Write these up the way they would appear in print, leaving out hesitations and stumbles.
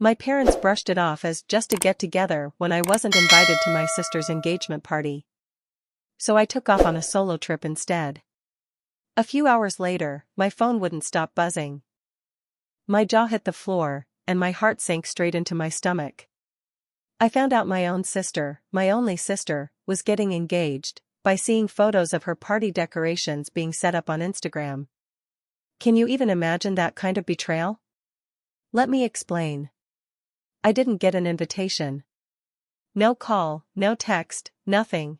My parents brushed it off as just a get-together when I wasn't invited to my sister's engagement party. So I took off on a solo trip instead. A few hours later, my phone wouldn't stop buzzing. My jaw hit the floor, and my heart sank straight into my stomach. I found out my own sister, my only sister, was getting engaged, by seeing photos of her party decorations being set up on Instagram. Can you even imagine that kind of betrayal? Let me explain. I didn't get an invitation. No call, no text, nothing.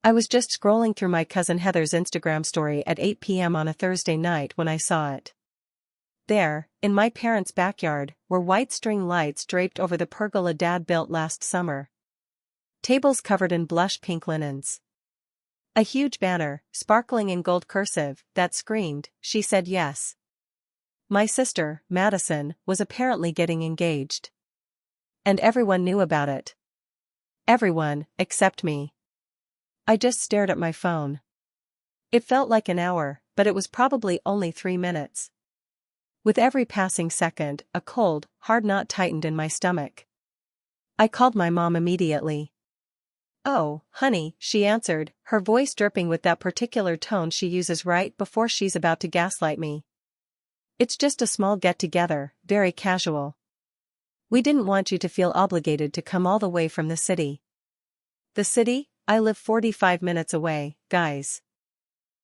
I was just scrolling through my cousin Heather's Instagram story at 8 p.m. on a Thursday night when I saw it. There, in my parents' backyard, were white string lights draped over the pergola Dad built last summer. Tables covered in blush pink linens. A huge banner, sparkling in gold cursive, that screamed, "She said yes." My sister, Madison, was apparently getting engaged. And everyone knew about it. Everyone, except me. I just stared at my phone. It felt like an hour, but it was probably only 3 minutes. With every passing second, a cold, hard knot tightened in my stomach. I called my mom immediately. "Oh, honey," she answered, her voice dripping with that particular tone she uses right before she's about to gaslight me. "It's just a small get-together, very casual. We didn't want you to feel obligated to come all the way from the city." The city? I live 45 minutes away, guys.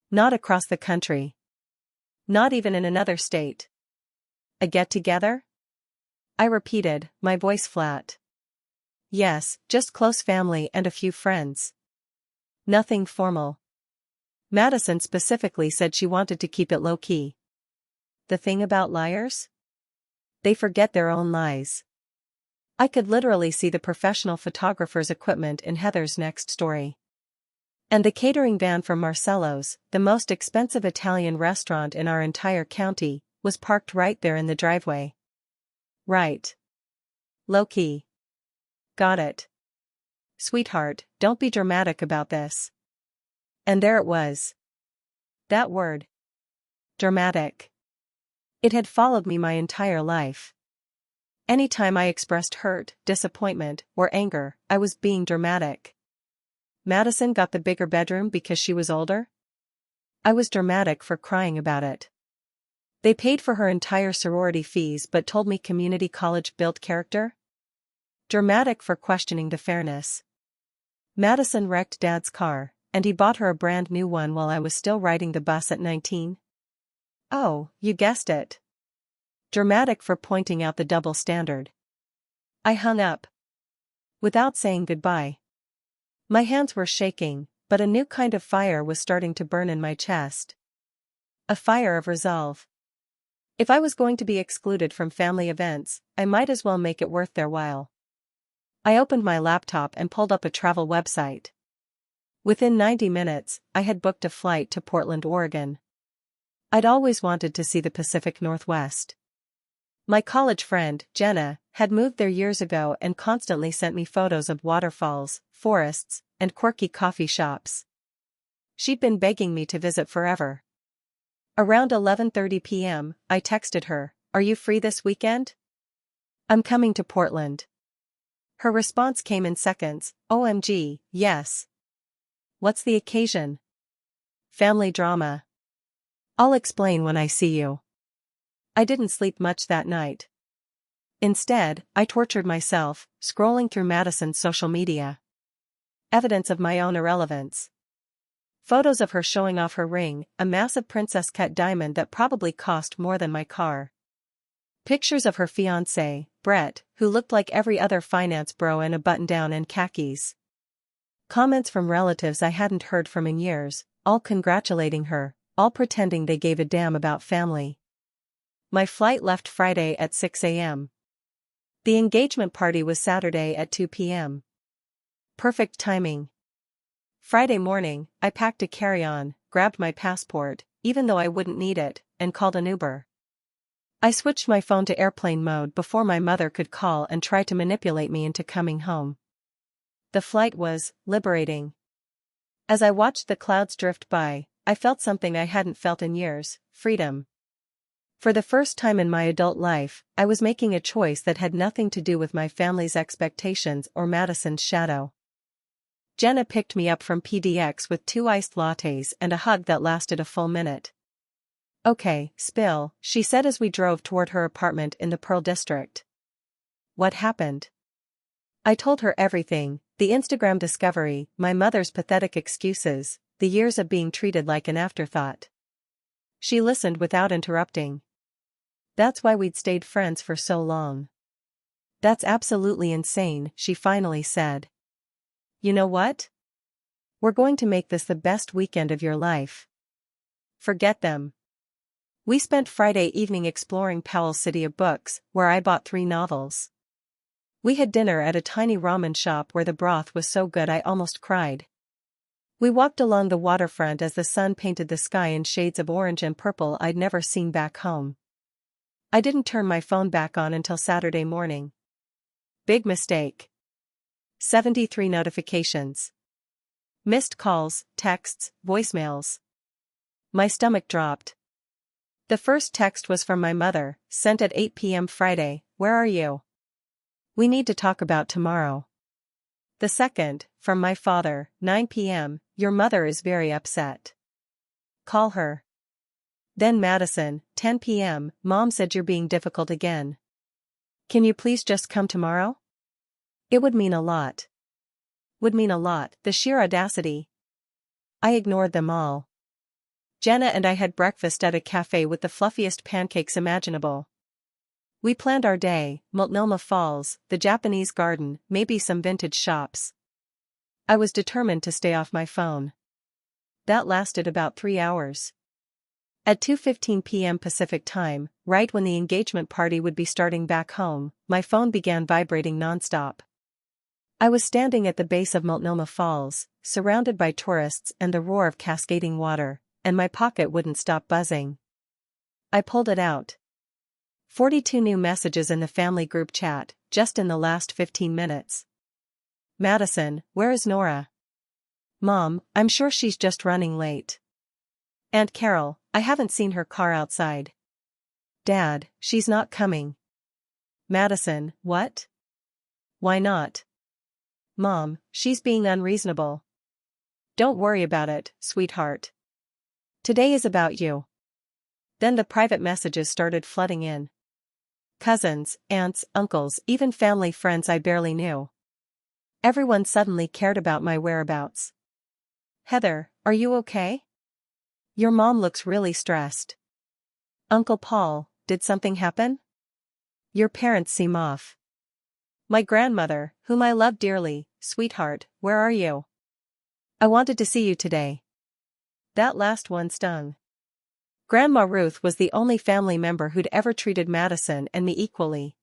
Not across the country. Not even in another state. A get-together? I repeated, my voice flat. Yes, just close family and a few friends. Nothing formal. Madison specifically said she wanted to keep it low-key. The thing about liars? They forget their own lies. I could literally see the professional photographer's equipment in Heather's next story. And the catering van from Marcello's, the most expensive Italian restaurant in our entire county, was parked right there in the driveway. Right. Low-key. Got it. Sweetheart, don't be dramatic about this. And there it was. That word. Dramatic. It had followed me my entire life. Anytime I expressed hurt, disappointment, or anger, I was being dramatic. Madison got the bigger bedroom because she was older? I was dramatic for crying about it. They paid for her entire sorority fees but told me community college built character? Dramatic for questioning the fairness. Madison wrecked Dad's car, and he bought her a brand new one while I was still riding the bus at 19. Oh, you guessed it. Dramatic for pointing out the double standard. I hung up. Without saying goodbye. My hands were shaking, but a new kind of fire was starting to burn in my chest. A fire of resolve. If I was going to be excluded from family events, I might as well make it worth their while. I opened my laptop and pulled up a travel website. Within 90 minutes, I had booked a flight to Portland, Oregon. I'd always wanted to see the Pacific Northwest. My college friend, Jenna, had moved there years ago and constantly sent me photos of waterfalls, forests, and quirky coffee shops. She'd been begging me to visit forever. Around 11:30 p.m., I texted her, "Are you free this weekend?" "I'm coming to Portland." Her response came in seconds, "OMG, yes." "What's the occasion?" "Family drama." "I'll explain when I see you." I didn't sleep much that night. Instead, I tortured myself, scrolling through Madison's social media. Evidence of my own irrelevance. Photos of her showing off her ring, a massive princess-cut diamond that probably cost more than my car. Pictures of her fiancé, Brett, who looked like every other finance bro in a button-down and khakis. Comments from relatives I hadn't heard from in years, all congratulating her, all pretending they gave a damn about family. My flight left Friday at 6 a.m. The engagement party was Saturday at 2 p.m. Perfect timing. Friday morning, I packed a carry-on, grabbed my passport, even though I wouldn't need it, and called an Uber. I switched my phone to airplane mode before my mother could call and try to manipulate me into coming home. The flight was liberating. As I watched the clouds drift by, I felt something I hadn't felt in years: freedom. For the first time in my adult life, I was making a choice that had nothing to do with my family's expectations or Madison's shadow. Jenna picked me up from PDX with 2 iced lattes and a hug that lasted a full minute. "Okay, spill," she said as we drove toward her apartment in the Pearl District. "What happened?" I told her everything: the Instagram discovery, my mother's pathetic excuses, the years of being treated like an afterthought. She listened without interrupting. "That's why we'd stayed friends for so long." "That's absolutely insane," she finally said. "You know what? We're going to make this the best weekend of your life." "Forget them." We spent Friday evening exploring Powell's City of Books, where I bought 3 novels. We had dinner at a tiny ramen shop where the broth was so good I almost cried. We walked along the waterfront as the sun painted the sky in shades of orange and purple I'd never seen back home. I didn't turn my phone back on until Saturday morning. Big mistake. 73 notifications. Missed calls, texts, voicemails. My stomach dropped. The first text was from my mother, sent at 8 p.m. Friday. "Where are you? We need to talk about tomorrow." The second, from my father, 9 p.m. "Your mother is very upset. Call her." Then Madison, 10 p.m. "Mom said you're being difficult again. Can you please just come tomorrow? It would mean a lot." Would mean a lot, the sheer audacity. I ignored them all. Jenna and I had breakfast at a cafe with the fluffiest pancakes imaginable. We planned our day: Multnomah Falls, the Japanese garden, maybe some vintage shops. I was determined to stay off my phone. That lasted about 3 hours. At 2:15 p.m. Pacific Time, right when the engagement party would be starting back home, my phone began vibrating nonstop. I was standing at the base of Multnomah Falls, surrounded by tourists and the roar of cascading water, and my pocket wouldn't stop buzzing. I pulled it out. 42 new messages in the family group chat, just in the last 15 minutes. Madison, "Where is Nora?" Mom, "I'm sure she's just running late." Aunt Carol, "I haven't seen her car outside." Dad, "She's not coming." Madison, "What? Why not?" Mom, "She's being unreasonable." "Don't worry about it, sweetheart. Today is about you." Then the private messages started flooding in. Cousins, aunts, uncles, even family friends I barely knew. Everyone suddenly cared about my whereabouts. "Heather, are you okay? Your mom looks really stressed." "Uncle Paul, did something happen? Your parents seem off." "My grandmother, whom I love dearly, sweetheart, where are you? I wanted to see you today." That last one stung. Grandma Ruth was the only family member who'd ever treated Madison and me equally.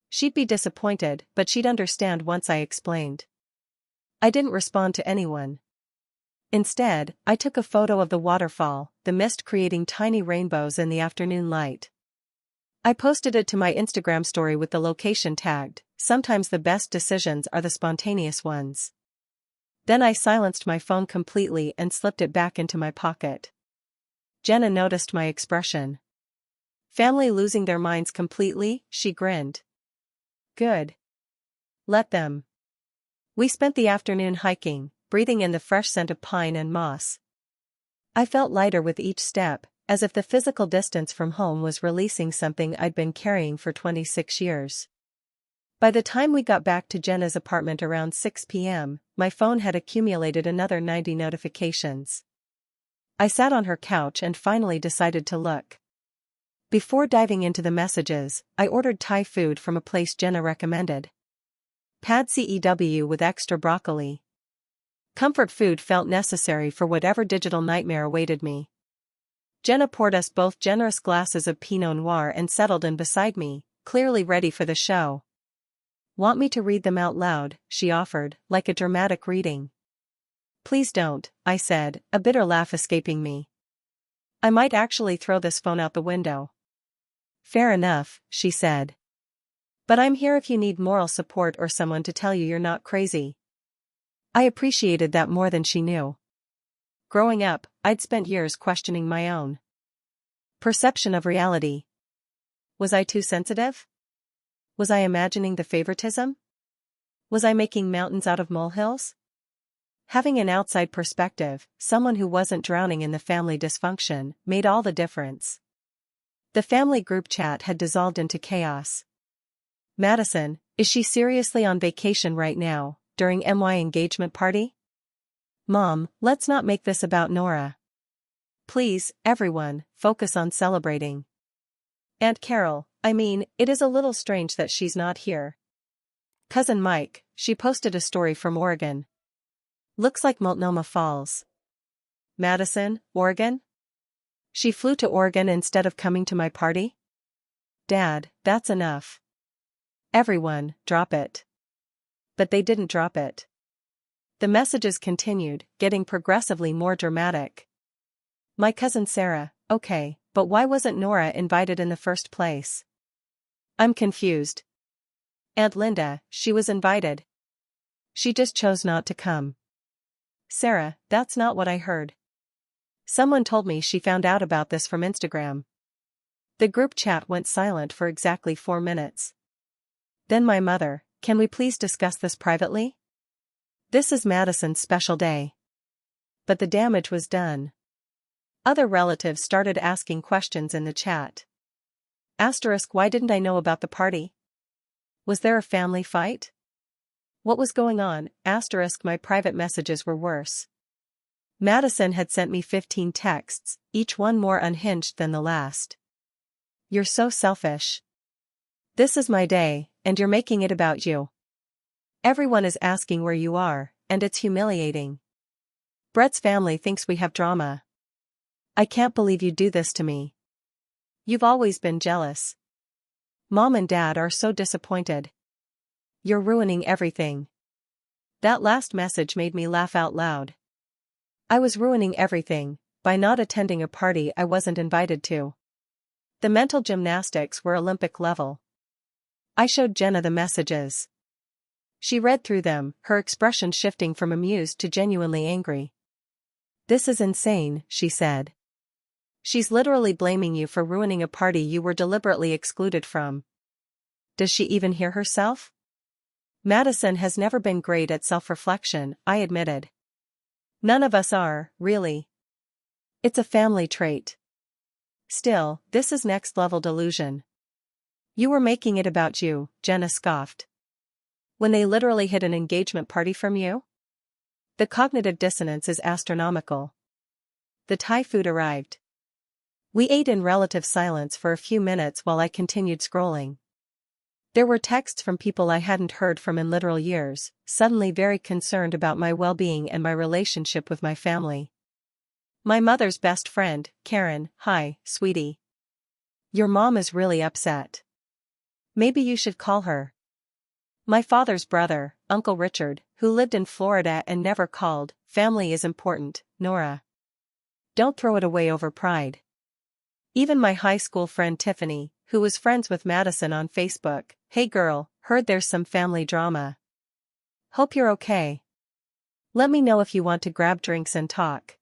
She'd be disappointed, but she'd understand once I explained. I didn't respond to anyone. Instead, I took a photo of the waterfall, the mist creating tiny rainbows in the afternoon light. I posted it to my Instagram story with the location tagged. Sometimes the best decisions are the spontaneous ones. Then I silenced my phone completely and slipped it back into my pocket. Jenna noticed my expression. "Family losing their minds completely?" she grinned. "Good. Let them." We spent the afternoon hiking, breathing in the fresh scent of pine and moss. I felt lighter with each step, as if the physical distance from home was releasing something I'd been carrying for 26 years. By the time we got back to Jenna's apartment around 6 p.m., my phone had accumulated another 90 notifications. I sat on her couch and finally decided to look. Before diving into the messages, I ordered Thai food from a place Jenna recommended. Pad CEW with extra broccoli. Comfort food felt necessary for whatever digital nightmare awaited me. Jenna poured us both generous glasses of Pinot Noir and settled in beside me, clearly ready for the show. "Want me to read them out loud?" she offered, like a dramatic reading. "Please don't," I said, a bitter laugh escaping me. "I might actually throw this phone out the window." "Fair enough," she said. "But I'm here if you need moral support or someone to tell you you're not crazy." I appreciated that more than she knew. Growing up, I'd spent years questioning my own Perception of reality. Was I too sensitive? Was I imagining the favoritism? Was I making mountains out of molehills? Having an outside perspective, someone who wasn't drowning in the family dysfunction, made all the difference. The family group chat had dissolved into chaos. Madison, is she seriously on vacation right now, during MY engagement party? Mom, let's not make this about Nora. Please, everyone, focus on celebrating. Aunt Carol, I mean, it is a little strange that she's not here. Cousin Mike, she posted a story from Oregon. Looks like Multnomah Falls. Madison, Oregon? She flew to Oregon instead of coming to my party? Dad, that's enough. Everyone, drop it. But they didn't drop it. The messages continued, getting progressively more dramatic. My cousin Sarah, okay, but why wasn't Nora invited in the first place? I'm confused. Aunt Linda, she was invited. She just chose not to come. Sarah, that's not what I heard. Someone told me she found out about this from Instagram. The group chat went silent for exactly 4 minutes. Then my mother, can we please discuss this privately? This is Madison's special day. But the damage was done. Other relatives started asking questions in the chat. Asterisk, why didn't I know about the party? Was there a family fight? What was going on? Asterisk, my private messages were worse. Madison had sent me 15 texts, each one more unhinged than the last. You're so selfish. This is my day, and you're making it about you. Everyone is asking where you are, and it's humiliating. Brett's family thinks we have drama. I can't believe you do this to me. You've always been jealous. Mom and Dad are so disappointed. You're ruining everything. That last message made me laugh out loud. I was ruining everything by not attending a party I wasn't invited to. The mental gymnastics were Olympic level. I showed Jenna the messages. She read through them, her expression shifting from amused to genuinely angry. This is insane, she said. She's literally blaming you for ruining a party you were deliberately excluded from. Does she even hear herself? Madison has never been great at self-reflection, I admitted. None of us are, really. It's a family trait. Still, this is next-level delusion. You were making it about you, Jenna scoffed. When they literally hid an engagement party from you? The cognitive dissonance is astronomical. The Thai food arrived. We ate in relative silence for a few minutes while I continued scrolling. There were texts from people I hadn't heard from in literal years, suddenly very concerned about my well-being and my relationship with my family. My mother's best friend, Karen, hi, sweetie. Your mom is really upset. Maybe you should call her. My father's brother, Uncle Richard, who lived in Florida and never called, family is important, Nora. Don't throw it away over pride. Even my high school friend Tiffany, who was friends with Madison on Facebook, hey girl, heard there's some family drama. Hope you're okay. Let me know if you want to grab drinks and talk.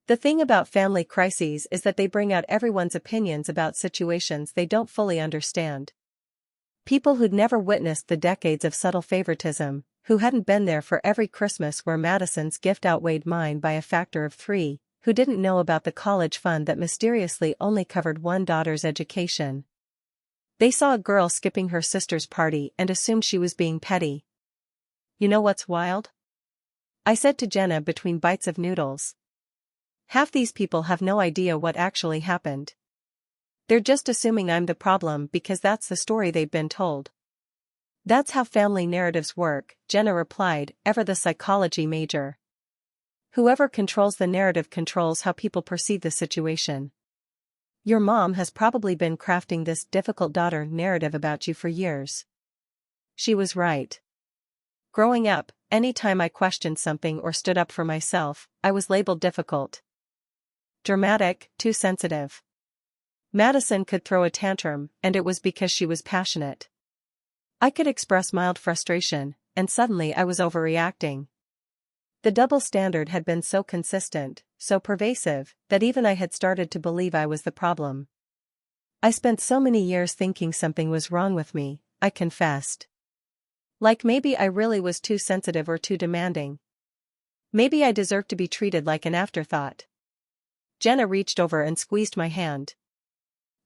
The thing about family crises is that they bring out everyone's opinions about situations they don't fully understand. People who'd never witnessed the decades of subtle favoritism, who hadn't been there for every Christmas where Madison's gift outweighed mine by a factor of 3, who didn't know about the college fund that mysteriously only covered one daughter's education. They saw a girl skipping her sister's party and assumed she was being petty. You know what's wild? I said to Jenna between bites of noodles. Half these people have no idea what actually happened. They're just assuming I'm the problem because that's the story they've been told. That's how family narratives work, Jenna replied, ever the psychology major. Whoever controls the narrative controls how people perceive the situation. Your mom has probably been crafting this difficult daughter narrative about you for years. She was right. Growing up, any time I questioned something or stood up for myself, I was labeled difficult. Dramatic, too sensitive. Madison could throw a tantrum, and it was because she was passionate. I could express mild frustration, and suddenly I was overreacting. The double standard had been so consistent, so pervasive, that even I had started to believe I was the problem. I spent so many years thinking something was wrong with me, I confessed. Like maybe I really was too sensitive or too demanding. Maybe I deserved to be treated like an afterthought. Jenna reached over and squeezed my hand.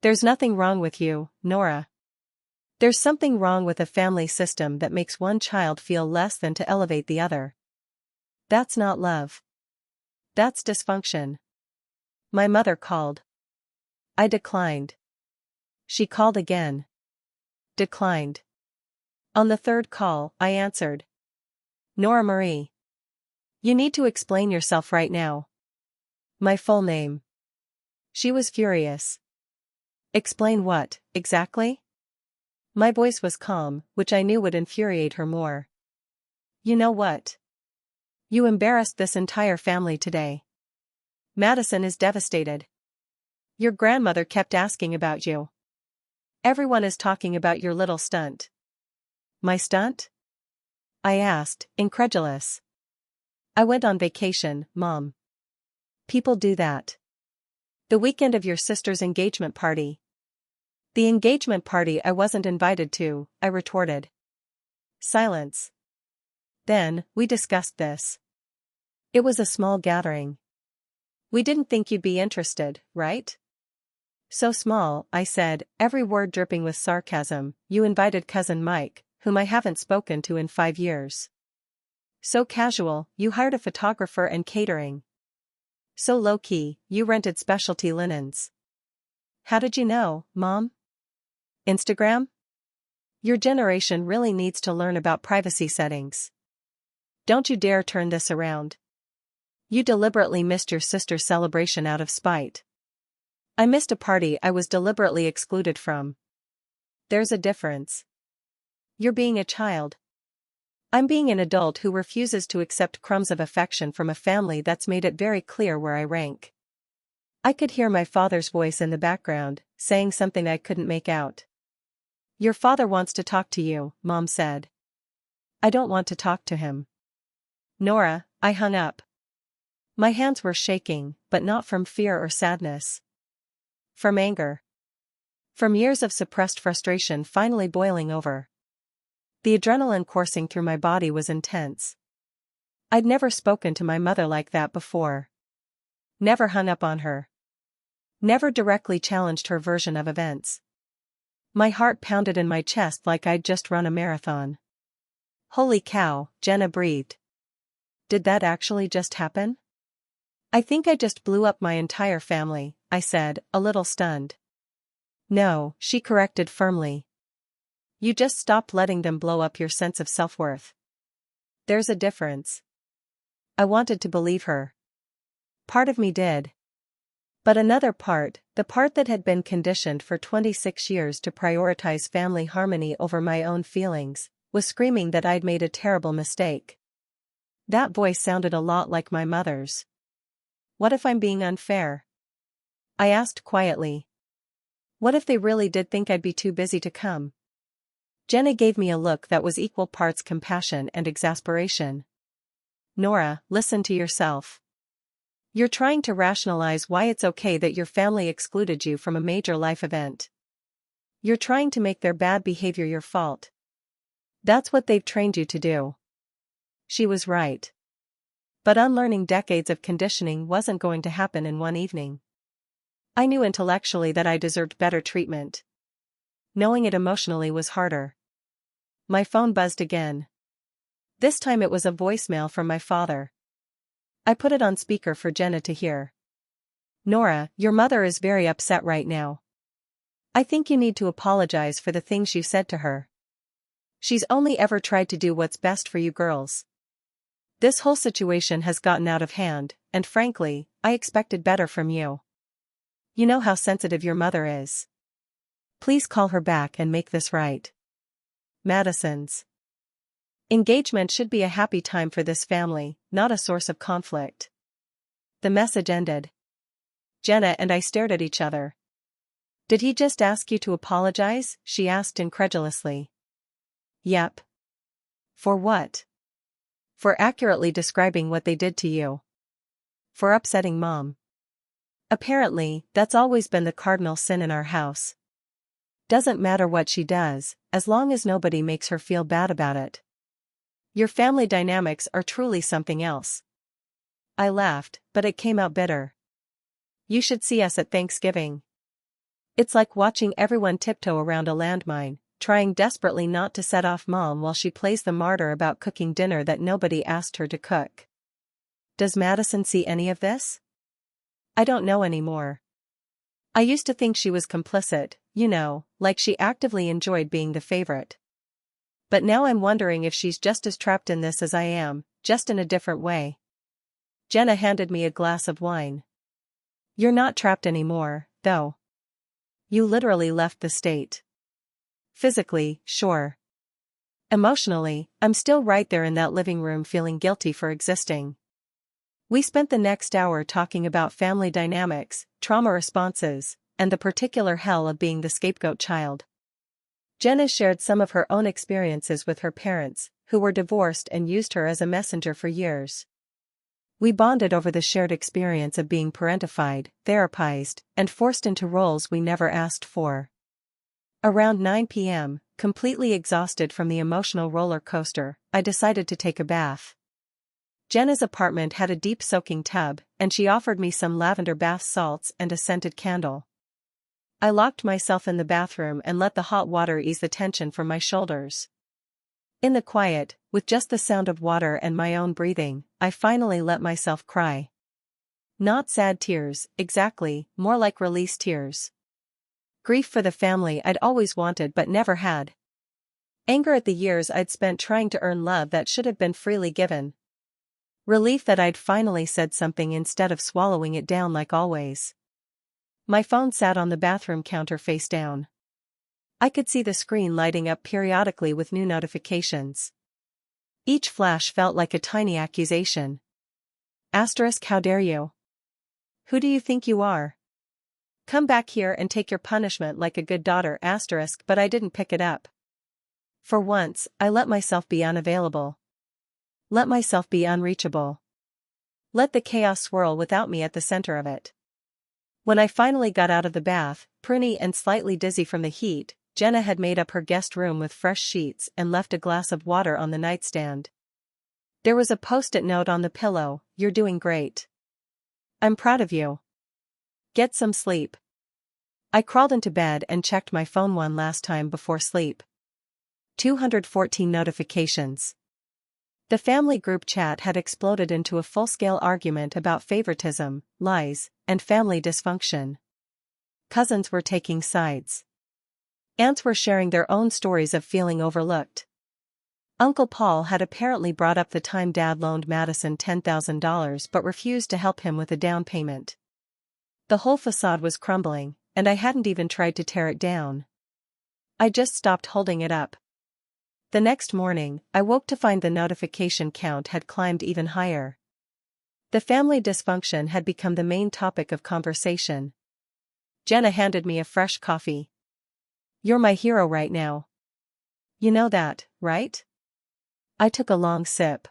There's nothing wrong with you, Nora. There's something wrong with a family system that makes one child feel less than to elevate the other. That's not love. That's dysfunction. My mother called. I declined. She called again. Declined. On the third call, I answered. Nora Marie. You need to explain yourself right now. My full name. She was furious. Explain what, exactly? My voice was calm, which I knew would infuriate her more. You know what? You embarrassed this entire family today. Madison is devastated. Your grandmother kept asking about you. Everyone is talking about your little stunt. My stunt? I asked, incredulous. I went on vacation, Mom. People do that. The weekend of your sister's engagement party. The engagement party I wasn't invited to, I retorted. Silence. Then, we discussed this. It was a small gathering. We didn't think you'd be interested, right? So small, I said, every word dripping with sarcasm. You invited cousin Mike, whom I haven't spoken to in 5 years. So casual, you hired a photographer and catering. So low-key, you rented specialty linens. How did you know, Mom? Instagram? Your generation really needs to learn about privacy settings. Don't you dare turn this around. You deliberately missed your sister's celebration out of spite. I missed a party I was deliberately excluded from. There's a difference. You're being a child. I'm being an adult who refuses to accept crumbs of affection from a family that's made it very clear where I rank. I could hear my father's voice in the background, saying something I couldn't make out. Your father wants to talk to you, Mom said. I don't want to talk to him. Nora, I hung up. My hands were shaking, but not from fear or sadness. From anger. From years of suppressed frustration finally boiling over. The adrenaline coursing through my body was intense. I'd never spoken to my mother like that before. Never hung up on her. Never directly challenged her version of events. My heart pounded in my chest like I'd just run a marathon. Holy cow, Jenna breathed. Did that actually just happen? I think I just blew up my entire family, I said, a little stunned. No, she corrected firmly. You just stopped letting them blow up your sense of self-worth. There's a difference. I wanted to believe her. Part of me did. But another part, the part that had been conditioned for 26 years to prioritize family harmony over my own feelings, was screaming that I'd made a terrible mistake. That voice sounded a lot like my mother's. What if I'm being unfair? I asked quietly. What if they really did think I'd be too busy to come? Jenna gave me a look that was equal parts compassion and exasperation. Nora, listen to yourself. You're trying to rationalize why it's okay that your family excluded you from a major life event. You're trying to make their bad behavior your fault. That's what they've trained you to do. She was right. But unlearning decades of conditioning wasn't going to happen in one evening. I knew intellectually that I deserved better treatment. Knowing it emotionally was harder. My phone buzzed again. This time it was a voicemail from my father. I put it on speaker for Jenna to hear. Nora, your mother is very upset right now. I think you need to apologize for the things you said to her. She's only ever tried to do what's best for you girls. This whole situation has gotten out of hand, and frankly, I expected better from you. You know how sensitive your mother is. Please call her back and make this right. Madison's engagement should be a happy time for this family, not a source of conflict. The message ended. Jenna and I stared at each other. Did he just ask you to apologize? She asked incredulously. Yep. For what? For accurately describing what they did to you. For upsetting Mom. Apparently, that's always been the cardinal sin in our house. Doesn't matter what she does, as long as nobody makes her feel bad about it. Your family dynamics are truly something else. I laughed, but it came out bitter. You should see us at Thanksgiving. It's like watching everyone tiptoe around a landmine, trying desperately not to set off Mom while she plays the martyr about cooking dinner that nobody asked her to cook. Does Madison see any of this? I don't know anymore. I used to think she was complicit, like she actively enjoyed being the favorite. But now I'm wondering if she's just as trapped in this as I am, just in a different way. Jenna handed me a glass of wine. You're not trapped anymore, though. You literally left the state. Physically, sure. Emotionally, I'm still right there in that living room feeling guilty for existing. We spent the next hour talking about family dynamics, trauma responses, and the particular hell of being the scapegoat child. Jenna shared some of her own experiences with her parents, who were divorced and used her as a messenger for years. We bonded over the shared experience of being parentified, therapized, and forced into roles we never asked for. Around 9 p.m., completely exhausted from the emotional roller coaster, I decided to take a bath. Jenna's apartment had a deep soaking tub, and she offered me some lavender bath salts and a scented candle. I locked myself in the bathroom and let the hot water ease the tension from my shoulders. In the quiet, with just the sound of water and my own breathing, I finally let myself cry. Not sad tears, exactly, more like release tears. Grief for the family I'd always wanted but never had. Anger at the years I'd spent trying to earn love that should have been freely given. Relief that I'd finally said something instead of swallowing it down like always. My phone sat on the bathroom counter face down. I could see the screen lighting up periodically with new notifications. Each flash felt like a tiny accusation. Asterisk, how dare you? Who do you think you are? Come back here and take your punishment like a good daughter, asterisk, but I didn't pick it up. For once, I let myself be unavailable. Let myself be unreachable. Let the chaos swirl without me at the center of it. When I finally got out of the bath, pruny and slightly dizzy from the heat, Jenna had made up her guest room with fresh sheets and left a glass of water on the nightstand. There was a post-it note on the pillow, "You're doing great. I'm proud of you. Get some sleep." I crawled into bed and checked my phone one last time before sleep. 214 notifications. The family group chat had exploded into a full-scale argument about favoritism, lies, and family dysfunction. Cousins were taking sides. Aunts were sharing their own stories of feeling overlooked. Uncle Paul had apparently brought up the time Dad loaned Madison $10,000 but refused to help him with a down payment. The whole facade was crumbling, and I hadn't even tried to tear it down. I just stopped holding it up. The next morning, I woke to find the notification count had climbed even higher. The family dysfunction had become the main topic of conversation. Jenna handed me a fresh coffee. "You're my hero right now. You know that, right?" I took a long sip.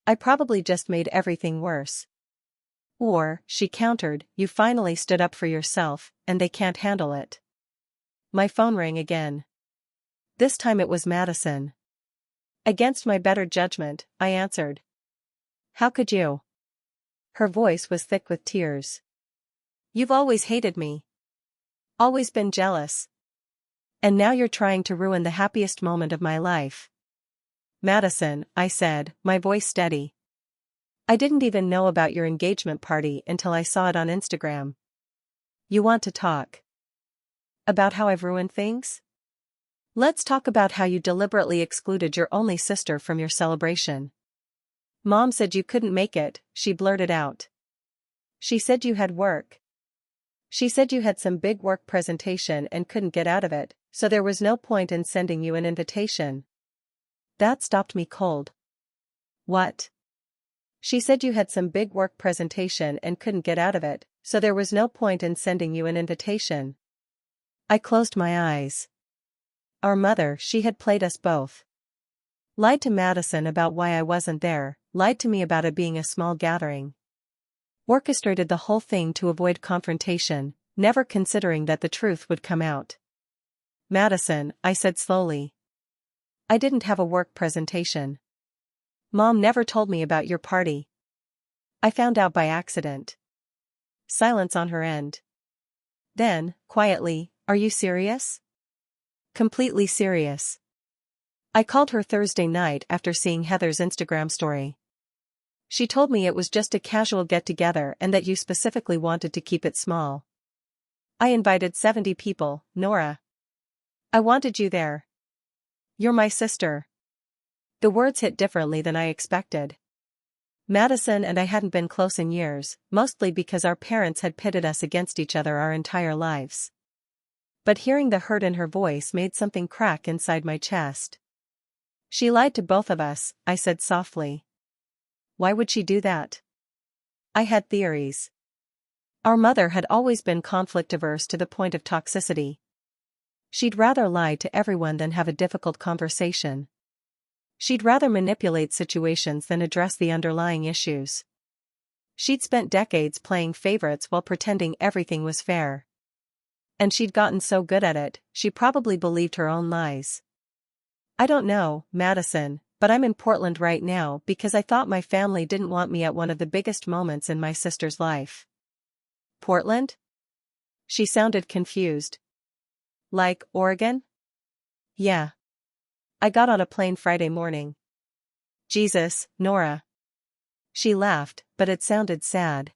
"I probably just made everything worse." "Or," she countered, "you finally stood up for yourself, and they can't handle it." My phone rang again. This time it was Madison. Against my better judgment, I answered. "How could you?" Her voice was thick with tears. "You've always hated me. Always been jealous. And now you're trying to ruin the happiest moment of my life." "Madison," I said, my voice steady. "I didn't even know about your engagement party until I saw it on Instagram. You want to talk about how I've ruined things? Let's talk about how you deliberately excluded your only sister from your celebration. Mom said you couldn't make it," she blurted out. "She said you had work. She said you had some big work presentation and couldn't get out of it, so there was no point in sending you an invitation." That stopped me cold. "What?" "She said you had some big work presentation and couldn't get out of it, so there was no point in sending you an invitation." I closed my eyes. Our mother, she had played us both. Lied to Madison about why I wasn't there, lied to me about it being a small gathering. Orchestrated the whole thing to avoid confrontation, never considering that the truth would come out. Madison, I said slowly. I didn't have a work presentation. Mom never told me about your party. I found out by accident. Silence on her end. Then, quietly, are you serious? Completely serious. I called her Thursday night after seeing Heather's Instagram story. She told me it was just a casual get-together and that you specifically wanted to keep it small. I invited 70 people, Nora. I wanted you there. You're my sister. The words hit differently than I expected. Madison and I hadn't been close in years, mostly because our parents had pitted us against each other our entire lives. But hearing the hurt in her voice made something crack inside my chest. She lied to both of us, I said softly. Why would she do that? I had theories. Our mother had always been conflict-averse to the point of toxicity. She'd rather lie to everyone than have a difficult conversation. She'd rather manipulate situations than address the underlying issues. She'd spent decades playing favorites while pretending everything was fair. And she'd gotten so good at it, she probably believed her own lies. I don't know, Madison, but I'm in Portland right now because I thought my family didn't want me at one of the biggest moments in my sister's life. Portland? She sounded confused. Like Oregon? Yeah. I got on a plane Friday morning. Jesus, Nora. She laughed, but it sounded sad.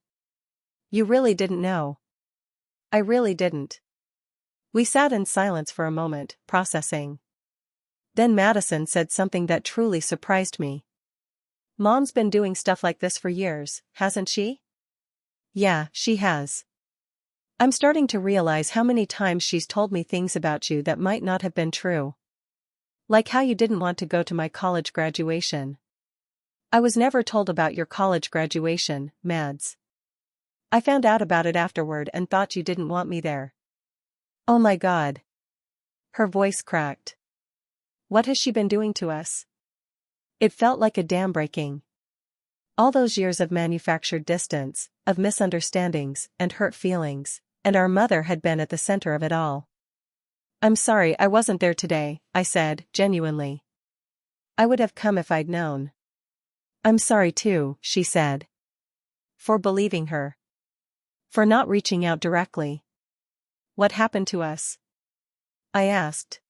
You really didn't know. I really didn't. We sat in silence for a moment, processing. Then Madison said something that truly surprised me. Mom's been doing stuff like this for years, hasn't she? Yeah, she has. I'm starting to realize how many times she's told me things about you that might not have been true. Like how you didn't want to go to my college graduation. I was never told about your college graduation, Mads. I found out about it afterward and thought you didn't want me there. Oh my God. Her voice cracked. What has she been doing to us? It felt like a dam breaking. All those years of manufactured distance, of misunderstandings and hurt feelings, and our mother had been at the center of it all. I'm sorry I wasn't there today, I said, genuinely. I would have come if I'd known. I'm sorry too, she said. For believing her. For not reaching out directly. What happened to us? I asked.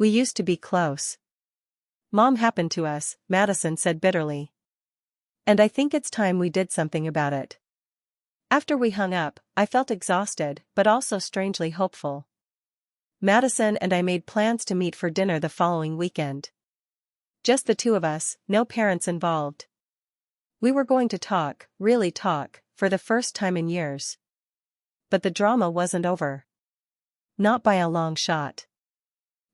We used to be close. Mom happened to us, Madison said bitterly. And I think it's time we did something about it. After we hung up, I felt exhausted, but also strangely hopeful. Madison and I made plans to meet for dinner the following weekend. Just the two of us, no parents involved. We were going to talk, really talk, for the first time in years. But the drama wasn't over. Not by a long shot.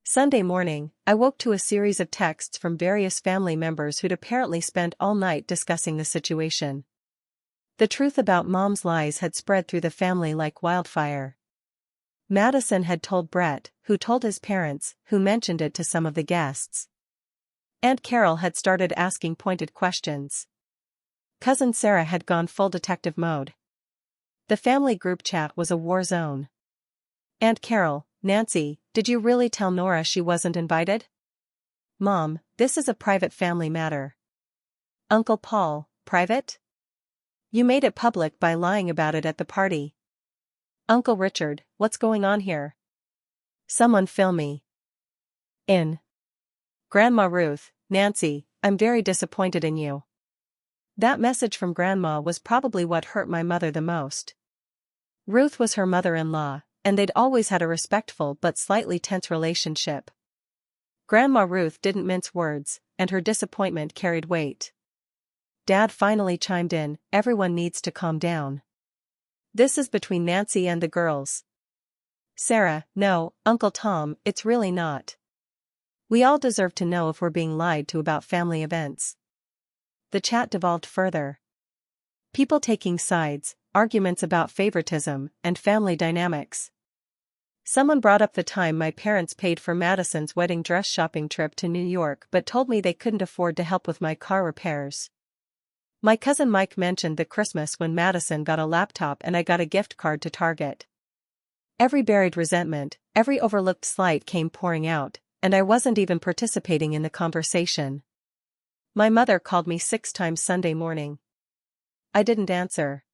Sunday morning, I woke to a series of texts from various family members who'd apparently spent all night discussing the situation. The truth about Mom's lies had spread through the family like wildfire. Madison had told Brett, who told his parents, who mentioned it to some of the guests. Aunt Carol had started asking pointed questions. Cousin Sarah had gone full detective mode. The family group chat was a war zone. Aunt Carol, Nancy, did you really tell Nora she wasn't invited? Mom, this is a private family matter. Uncle Paul, private? You made it public by lying about it at the party. Uncle Richard, what's going on here? Someone fill me in. Grandma Ruth, Nancy, I'm very disappointed in you. That message from Grandma was probably what hurt my mother the most. Ruth was her mother-in-law, and they'd always had a respectful but slightly tense relationship. Grandma Ruth didn't mince words, and her disappointment carried weight. Dad finally chimed in, everyone needs to calm down. This is between Nancy and the girls. Sarah, no, Uncle Tom, it's really not. We all deserve to know if we're being lied to about family events. The chat devolved further. People taking sides, arguments about favoritism, and family dynamics. Someone brought up the time my parents paid for Madison's wedding dress shopping trip to New York but told me they couldn't afford to help with my car repairs. My cousin Mike mentioned the Christmas when Madison got a laptop and I got a gift card to Target. Every buried resentment, every overlooked slight came pouring out, and I wasn't even participating in the conversation. My mother called me 6 times Sunday morning. I didn't answer.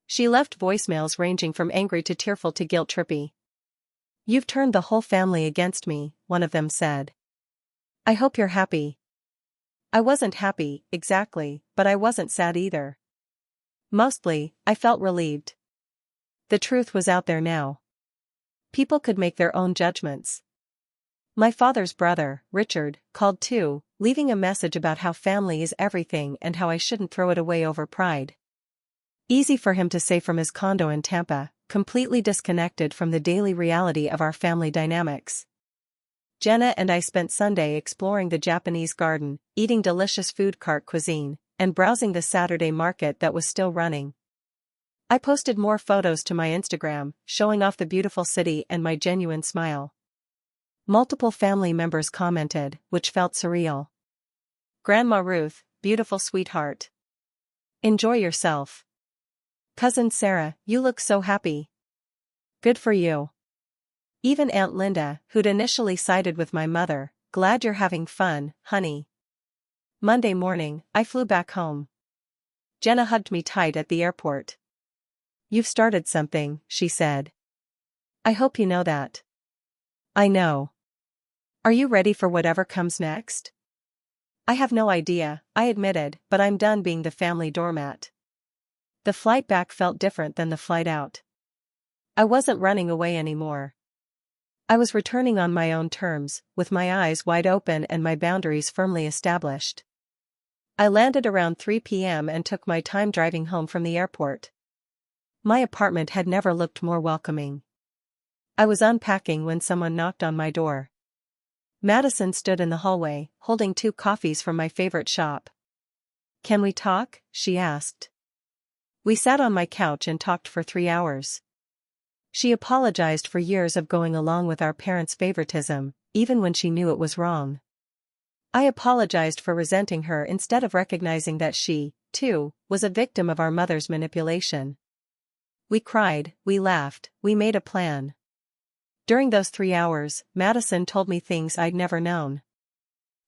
She left voicemails ranging from angry to tearful to guilt-trippy. "You've turned the whole family against me," one of them said. "I hope you're happy." I wasn't happy, exactly, but I wasn't sad either. Mostly, I felt relieved. The truth was out there now. People could make their own judgments. My father's brother, Richard, called too, leaving a message about how family is everything and how I shouldn't throw it away over pride. Easy for him to say from his condo in Tampa, completely disconnected from the daily reality of our family dynamics. Jenna and I spent Sunday exploring the Japanese garden, eating delicious food cart cuisine, and browsing the Saturday market that was still running. I posted more photos to my Instagram, showing off the beautiful city and my genuine smile. Multiple family members commented, which felt surreal. "Grandma Ruth, beautiful sweetheart. Enjoy yourself. Cousin Sarah, you look so happy. Good for you." Even Aunt Linda, who'd initially sided with my mother, "Glad you're having fun, honey." Monday morning, I flew back home. Jenna hugged me tight at the airport. "You've started something," she said. "I hope you know that." "I know. Are you ready for whatever comes next?" "I have no idea," I admitted, "but I'm done being the family doormat." The flight back felt different than the flight out. I wasn't running away anymore. I was returning on my own terms, with my eyes wide open and my boundaries firmly established. I landed around 3 p.m. and took my time driving home from the airport. My apartment had never looked more welcoming. I was unpacking when someone knocked on my door. Madison stood in the hallway, holding 2 coffees from my favorite shop. "Can we talk?" she asked. We sat on my couch and talked for 3 hours. She apologized for years of going along with our parents' favoritism, even when she knew it was wrong. I apologized for resenting her instead of recognizing that she, too, was a victim of our mother's manipulation. We cried, we laughed, we made a plan. During those 3 hours, Madison told me things I'd never known.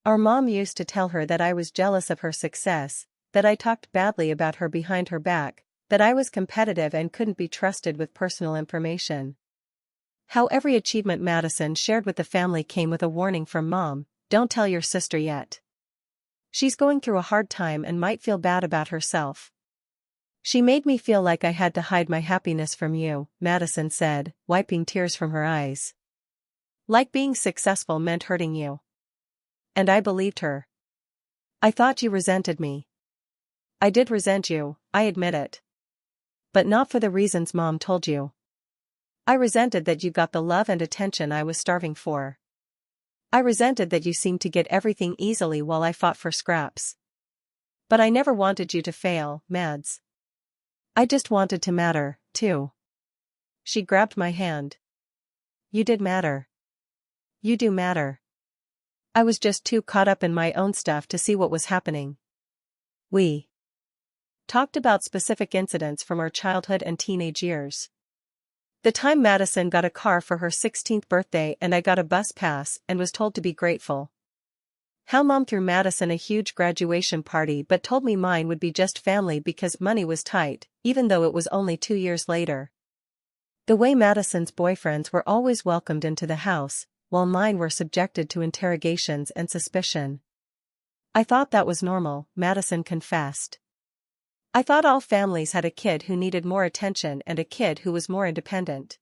Our mom used to tell her that I was jealous of her success, that I talked badly about her behind her back, that I was competitive and couldn't be trusted with personal information. How every achievement Madison shared with the family came with a warning from Mom, "Don't tell your sister yet. She's going through a hard time and might feel bad about herself." "She made me feel like I had to hide my happiness from you," Madison said, wiping tears from her eyes. "Like being successful meant hurting you." And I believed her. "I thought you resented me." "I did resent you, I admit it. But not for the reasons Mom told you. I resented that you got the love and attention I was starving for. I resented that you seemed to get everything easily while I fought for scraps. But I never wanted you to fail, Mads. I just wanted to matter, too." She grabbed my hand. "You did matter. You do matter. I was just too caught up in my own stuff to see what was happening." We talked about specific incidents from our childhood and teenage years. The time Madison got a car for her 16th birthday and I got a bus pass and was told to be grateful. How Mom threw Madison a huge graduation party but told me mine would be just family because money was tight, even though it was only 2 years later. The way Madison's boyfriends were always welcomed into the house, while mine were subjected to interrogations and suspicion. "I thought that was normal," Madison confessed. "I thought all families had a kid who needed more attention and a kid who was more independent."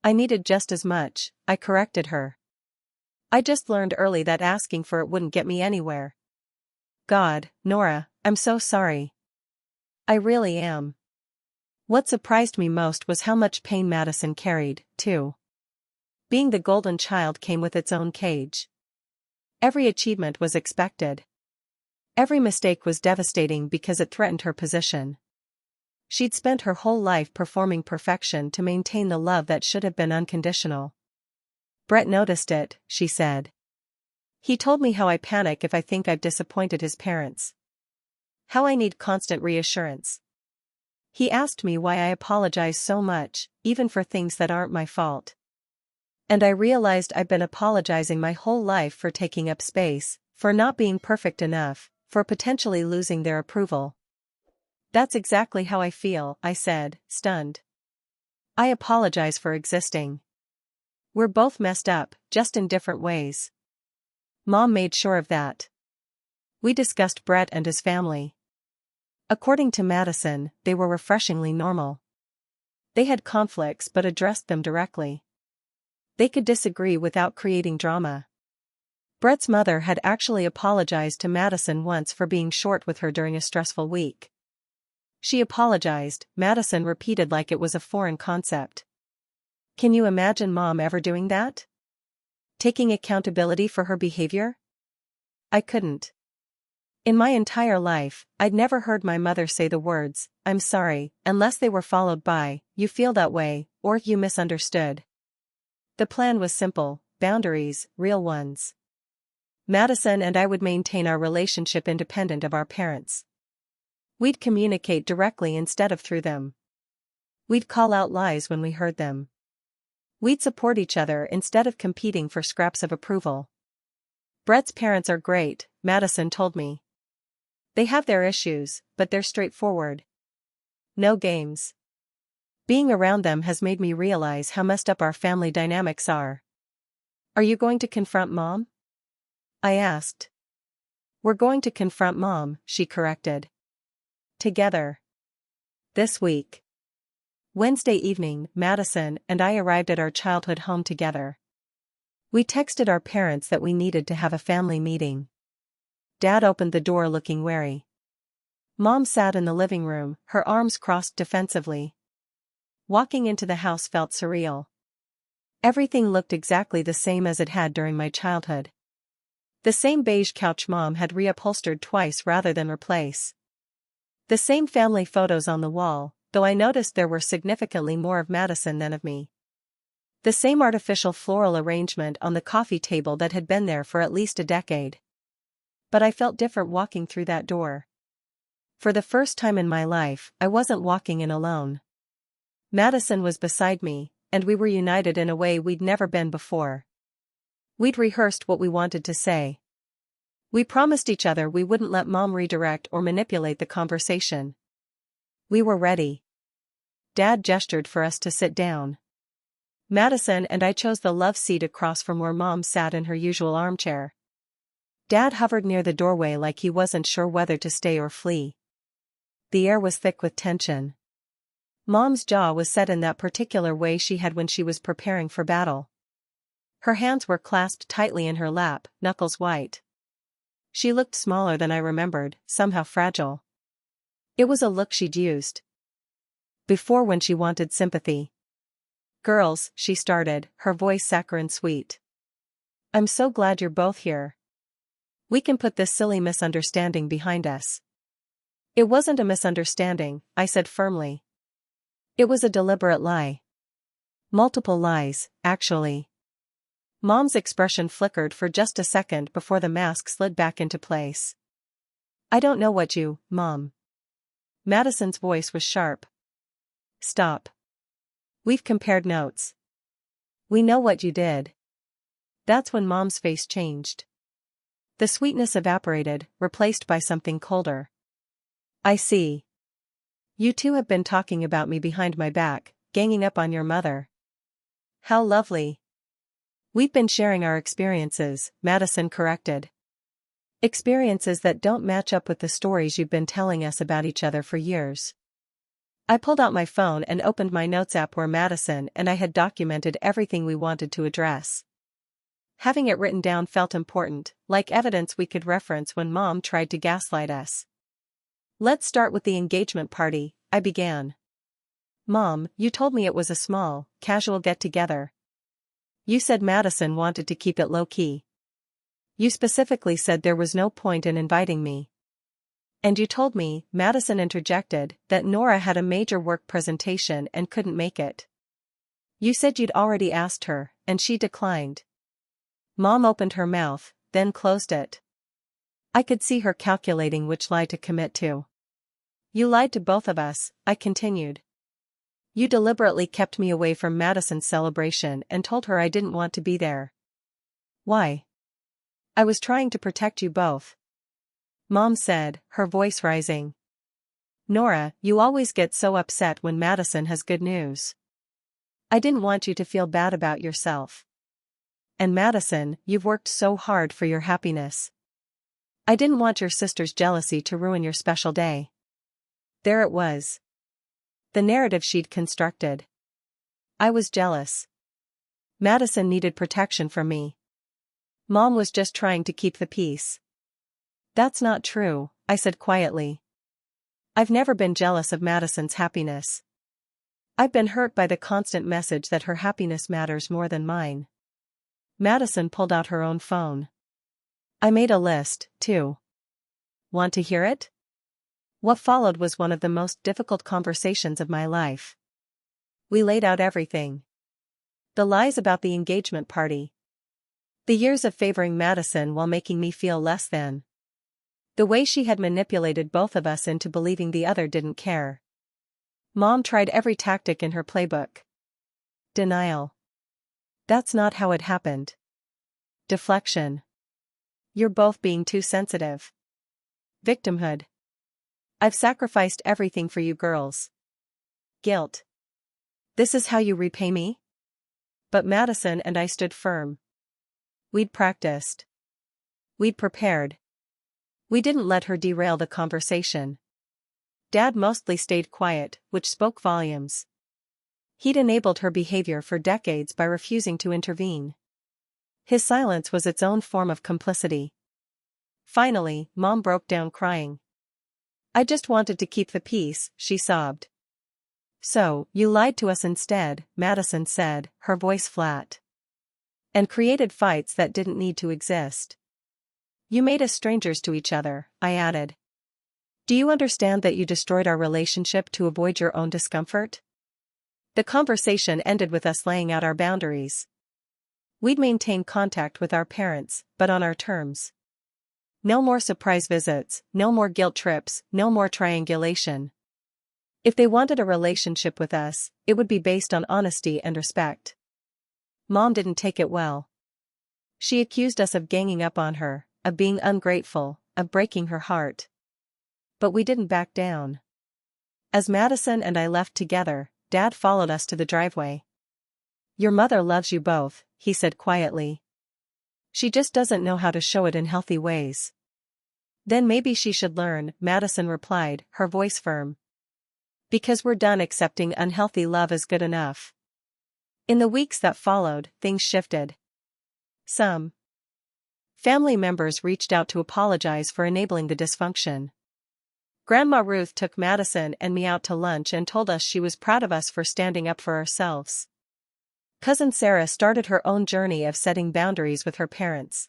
"I needed just as much," I corrected her. "I just learned early that asking for it wouldn't get me anywhere." "God, Nora, I'm so sorry. I really am." What surprised me most was how much pain Madison carried, too. Being the golden child came with its own cage. Every achievement was expected. Every mistake was devastating because it threatened her position. She'd spent her whole life performing perfection to maintain the love that should have been unconditional. Brett noticed it, she said. He told me how I panic if I think I've disappointed his parents. How I need constant reassurance. He asked me why I apologize so much, even for things that aren't my fault. And I realized I've been apologizing my whole life for taking up space, for not being perfect enough, for potentially losing their approval. That's exactly how I feel, I said, stunned. I apologize for existing. We're both messed up, just in different ways. Mom made sure of that. We discussed Brett and his family. According to Madison, they were refreshingly normal. They had conflicts but addressed them directly. They could disagree without creating drama. Brett's mother had actually apologized to Madison once for being short with her during a stressful week. She apologized, Madison repeated like it was a foreign concept. Can you imagine Mom ever doing that? Taking accountability for her behavior? I couldn't. In my entire life, I'd never heard my mother say the words, "I'm sorry," unless they were followed by, "You feel that way," or "You misunderstood." The plan was simple, boundaries, real ones. Madison and I would maintain our relationship independent of our parents. We'd communicate directly instead of through them. We'd call out lies when we heard them. We'd support each other instead of competing for scraps of approval. Brett's parents are great, Madison told me. They have their issues, but they're straightforward. No games. Being around them has made me realize how messed up our family dynamics are. Are you going to confront Mom? I asked. We're going to confront Mom, she corrected. Together. This week. Wednesday evening, Madison and I arrived at our childhood home together. We texted our parents that we needed to have a family meeting. Dad opened the door looking wary. Mom sat in the living room, her arms crossed defensively. Walking into the house felt surreal. Everything looked exactly the same as it had during my childhood. The same beige couch Mom had reupholstered twice rather than replace. The same family photos on the wall, though I noticed there were significantly more of Madison than of me. The same artificial floral arrangement on the coffee table that had been there for at least a decade. But I felt different walking through that door. For the first time in my life, I wasn't walking in alone. Madison was beside me, and we were united in a way we'd never been before. We'd rehearsed what we wanted to say. We promised each other we wouldn't let Mom redirect or manipulate the conversation. We were ready. Dad gestured for us to sit down. Madison and I chose the love seat across from where Mom sat in her usual armchair. Dad hovered near the doorway like he wasn't sure whether to stay or flee. The air was thick with tension. Mom's jaw was set in that particular way she had when she was preparing for battle. Her hands were clasped tightly in her lap, knuckles white. She looked smaller than I remembered, somehow fragile. It was a look she'd used before when she wanted sympathy. Girls, she started, her voice saccharine sweet. I'm so glad you're both here. We can put this silly misunderstanding behind us. It wasn't a misunderstanding, I said firmly. It was a deliberate lie. Multiple lies, actually. Mom's expression flickered for just a second before the mask slid back into place. I don't know what you, Mom. Madison's voice was sharp. Stop. We've compared notes. We know what you did. That's when Mom's face changed. The sweetness evaporated, replaced by something colder. I see. You two have been talking about me behind my back, ganging up on your mother. How lovely. We've been sharing our experiences, Madison corrected. Experiences that don't match up with the stories you've been telling us about each other for years. I pulled out my phone and opened my notes app where Madison and I had documented everything we wanted to address. Having it written down felt important, like evidence we could reference when Mom tried to gaslight us. Let's start with the engagement party, I began. Mom, you told me it was a small, casual get-together. You said Madison wanted to keep it low-key. You specifically said there was no point in inviting me. And you told me, Madison interjected, that Nora had a major work presentation and couldn't make it. You said you'd already asked her, and she declined. Mom opened her mouth, then closed it. I could see her calculating which lie to commit to. You lied to both of us, I continued. You deliberately kept me away from Madison's celebration and told her I didn't want to be there. Why? I was trying to protect you both. Mom said, her voice rising. Nora, you always get so upset when Madison has good news. I didn't want you to feel bad about yourself. And Madison, you've worked so hard for your happiness. I didn't want your sister's jealousy to ruin your special day. There it was. The narrative she'd constructed. I was jealous. Madison needed protection from me. Mom was just trying to keep the peace. That's not true, I said quietly. I've never been jealous of Madison's happiness. I've been hurt by the constant message that her happiness matters more than mine. Madison pulled out her own phone. I made a list, too. Want to hear it? What followed was one of the most difficult conversations of my life. We laid out everything. The lies about the engagement party. The years of favoring Madison while making me feel less than. The way she had manipulated both of us into believing the other didn't care. Mom tried every tactic in her playbook. Denial. That's not how it happened. Deflection. You're both being too sensitive. Victimhood. I've sacrificed everything for you girls. Guilt. This is how you repay me? But Madison and I stood firm. We'd practiced. We'd prepared. We didn't let her derail the conversation. Dad mostly stayed quiet, which spoke volumes. He'd enabled her behavior for decades by refusing to intervene. His silence was its own form of complicity. Finally, Mom broke down crying. I just wanted to keep the peace, she sobbed. So, you lied to us instead, Madison said, her voice flat. And created fights that didn't need to exist. You made us strangers to each other, I added. Do you understand that you destroyed our relationship to avoid your own discomfort? The conversation ended with us laying out our boundaries. We'd maintain contact with our parents, but on our terms. No more surprise visits, no more guilt trips, no more triangulation. If they wanted a relationship with us, it would be based on honesty and respect. Mom didn't take it well. She accused us of ganging up on her, of being ungrateful, of breaking her heart. But we didn't back down. As Madison and I left together, Dad followed us to the driveway. Your mother loves you both, he said quietly. She just doesn't know how to show it in healthy ways. Then maybe she should learn, Madison replied, her voice firm. Because we're done accepting unhealthy love as good enough. In the weeks that followed, things shifted. Some family members reached out to apologize for enabling the dysfunction. Grandma Ruth took Madison and me out to lunch and told us she was proud of us for standing up for ourselves. Cousin Sarah started her own journey of setting boundaries with her parents.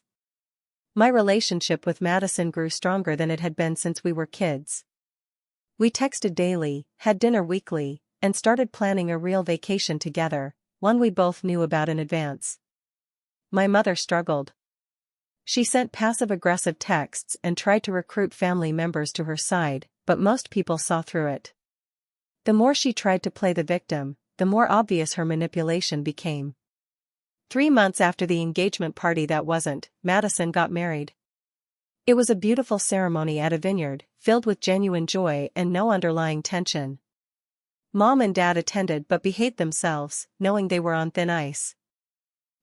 My relationship with Madison grew stronger than it had been since we were kids. We texted daily, had dinner weekly, and started planning a real vacation together, one we both knew about in advance. My mother struggled. She sent passive-aggressive texts and tried to recruit family members to her side, but most people saw through it. The more she tried to play the victim, the more obvious her manipulation became. 3 months after the engagement party that wasn't, Madison got married. It was a beautiful ceremony at a vineyard, filled with genuine joy and no underlying tension. Mom and Dad attended but behaved themselves, knowing they were on thin ice.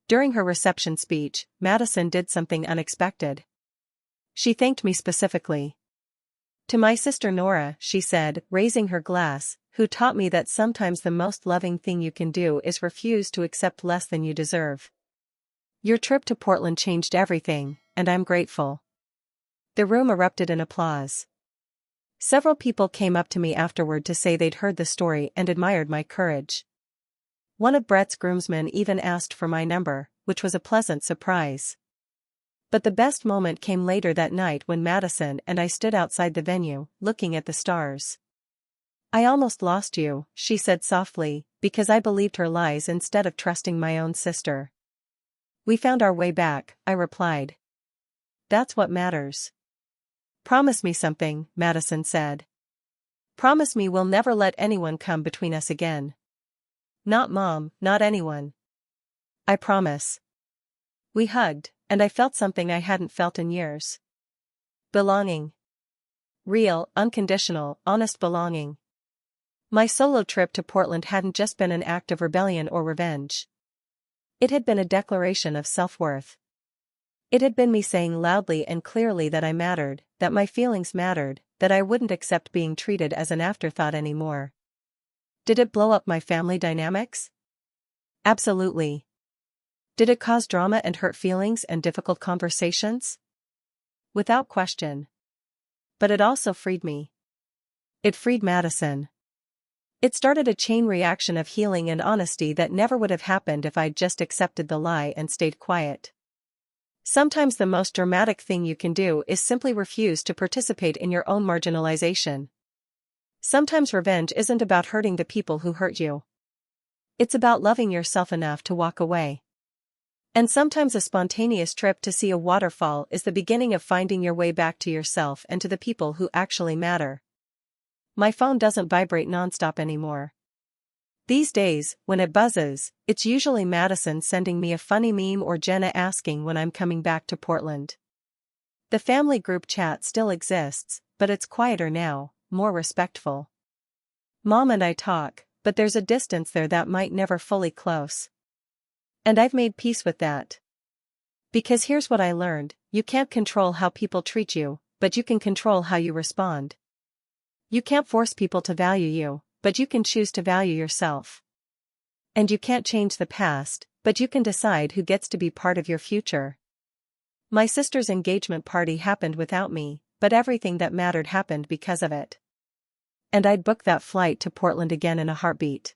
During her reception speech, Madison did something unexpected. She thanked me specifically. To my sister Nora, she said, raising her glass, who taught me that sometimes the most loving thing you can do is refuse to accept less than you deserve. Your trip to Portland changed everything, and I'm grateful. The room erupted in applause. Several people came up to me afterward to say they'd heard the story and admired my courage. One of Brett's groomsmen even asked for my number, which was a pleasant surprise. But the best moment came later that night when Madison and I stood outside the venue, looking at the stars. "I almost lost you," she said softly, because I believed her lies instead of trusting my own sister. "We found our way back," I replied. "That's what matters." "Promise me something," Madison said. "Promise me we'll never let anyone come between us again." "Not Mom, not anyone." "I promise." We hugged, and I felt something I hadn't felt in years. Belonging. Real, unconditional, honest belonging. My solo trip to Portland hadn't just been an act of rebellion or revenge. It had been a declaration of self-worth. It had been me saying loudly and clearly that I mattered, that my feelings mattered, that I wouldn't accept being treated as an afterthought anymore. Did it blow up my family dynamics? Absolutely. Did it cause drama and hurt feelings and difficult conversations? Without question. But it also freed me. It freed Madison. It started a chain reaction of healing and honesty that never would have happened if I'd just accepted the lie and stayed quiet. Sometimes the most dramatic thing you can do is simply refuse to participate in your own marginalization. Sometimes revenge isn't about hurting the people who hurt you. It's about loving yourself enough to walk away. And sometimes a spontaneous trip to see a waterfall is the beginning of finding your way back to yourself and to the people who actually matter. My phone doesn't vibrate nonstop anymore. These days, when it buzzes, it's usually Madison sending me a funny meme or Jenna asking when I'm coming back to Portland. The family group chat still exists, but it's quieter now, more respectful. Mom and I talk, but there's a distance there that might never fully close. And I've made peace with that. Because here's what I learned: you can't control how people treat you, but you can control how you respond. You can't force people to value you, but you can choose to value yourself. And you can't change the past, but you can decide who gets to be part of your future. My sister's engagement party happened without me, but everything that mattered happened because of it. And I'd book that flight to Portland again in a heartbeat.